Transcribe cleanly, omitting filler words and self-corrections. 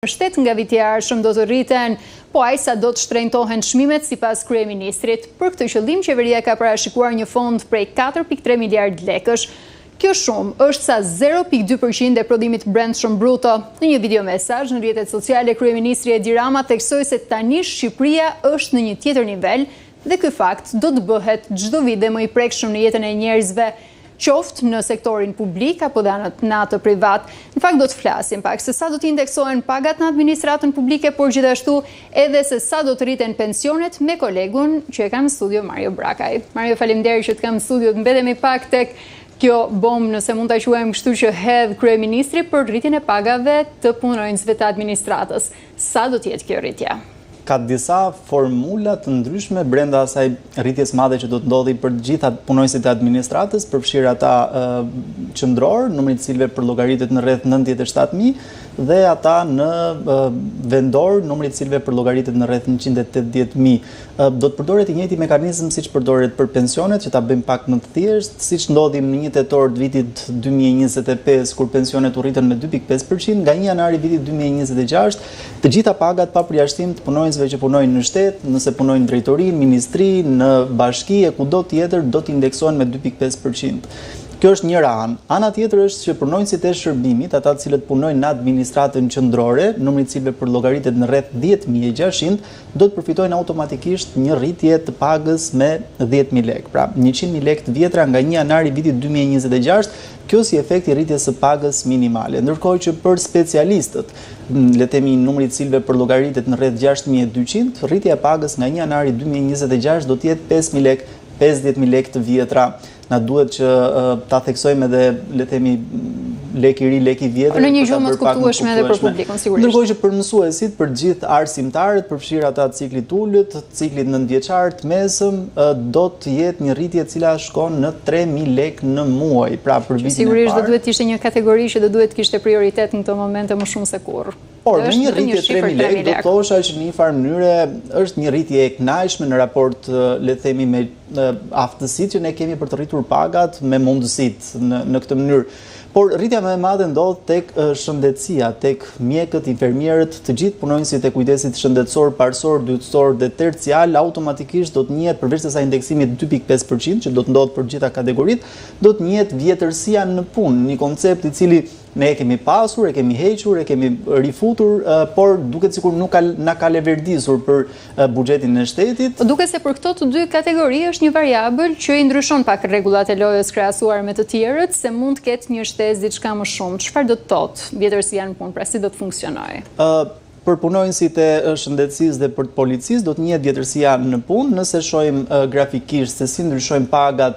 Shtet nga viti i ardhshëm do të rriten, po ajsa do të shtrenjtohen çmimet sipas kryeministrit. Për këtë qëllim, qeveria ka parashikuar një fond prej 4.3 miliard lekësh. Kjo shumë është sa 0.2% e prodhimit brendshëm bruto. Në një videomesazh në rrjetet sociale, kryeministri Edi Rama theksoi se tani Shqipëria është në një tjetër nivel dhe ky fakt do të bëhet çdo vit dhe më i prekshëm në jetën e njerëzve, qoftë në sektorin publik apo dhe në atë privat. Në fakt do të flasim pak se sa do të indeksohen pagat në administratën publike, por gjithashtu edhe se sa do të rriten pensionet me kolegun që e kam në studio, Mario Brakaj. Mario, faleminderit që të kam në studio, të mbetemi pak tek kjo bombë, nëse mund ta quajmë kështu, që hedh kryeministri për rritjen e pagave të punonjësve të administratës. Sa do të jetë kjo rritje? Ka disa formula të ndryshme brenda asaj rritjes madhe që do të ndodhi për të gjitha punonjësit e administratës, përfshirë ata qendror, numri i cilëve përllogaritet në rreth 97.000 dhe ata në vendor, numri i cilëve përllogaritet në rreth 180.000. Do të përdoret i njëjti mekanizëm siç përdoret për pensionet, që ta bëjmë pak më të thjeshtë, siç ndodhi në 1 tetor të vitit 2025 kur pensionet u rritën me 2.5%, nga 1 janari vitit 2026 të gjitha pagat pa përjashtim të punonjësve që punojnë në shtet, nëse punojnë në drejtori, në ministri, në bashki e kudo tjetër, do të indeksohen me 2.5%. Kjo është njëra anë. Ana tjetër është që punonjësit e shërbimit, ata të cilët punojnë në administratën qendrore, numri i cilëve përllogaritet në rreth 10.600, do të përfitojnë automatikisht një rritje të pagës me 10.000 lekë. Pra, 100.000 lekë të vjetra nga 1 janari vitit 2026, kjo si efekt i rritjes së pagës minimale. Ndërkohë që për specialistët, le të themi numri i cilëve përllogaritet në rreth 6.200, rritja e pagës nga 1 janari 2026 do të jetë 5.000 lekë, 50.000 lekë të vjetra. Na duhet që ta theksojmë edhe, le të themi, lek i ri, lek i vjetër. Në një gjuhë më të kuptueshme edhe për publikun, sigurisht. Ndërkohë që për mësuesit, për gjithë arsimtarët, përfshirë ata të ciklit ulët, ciklit 9-vjeçar të mesëm, do të jetë një rritje e cila shkon në 3.000 lekë në muaj, pra për vitin e parë. Sigurisht do duhet të ishte një kategori që do duhet kishte prioritet në këto momente më shumë se kurrë. Por në një rritje 3.000 lekë, do thosha që në një farë mënyre është një rritje e kënaqshme në raport, le të themi, me aftësitë që ne kemi për të rritur pagat me mundësitë në këtë mënyrë. Por rritja më e madhe ndodh tek shëndetësia, tek mjekët, infermierët, të gjithë punonjësit e kujdesit shëndetësor, parësor, dytësor dhe tercial, automatikisht do të njihet përveç asaj indeksimit 2.5% që do të ndodhë për gjitha kategoritë, do të njihet vjetërsia në punë, një koncept i cili ne e kemi pasur, e kemi hequr, e kemi rifutur, por duket sikur nuk na ka leverdisur për buxhetin e shtetit. Duket se për këto të dy kategori është një variabël që i ndryshon pak rregullat e lojës krahasuar me të tjerët, se mund të ketë një shtesë diçka më shumë. Çfarë do të thotë vjetërsia në punë, pra si do të funksionojë? Për punonjësit e shëndetësisë dhe për policisë do të njihet vjetërsia në punë, nëse shohim grafikisht se si ndryshojnë pagat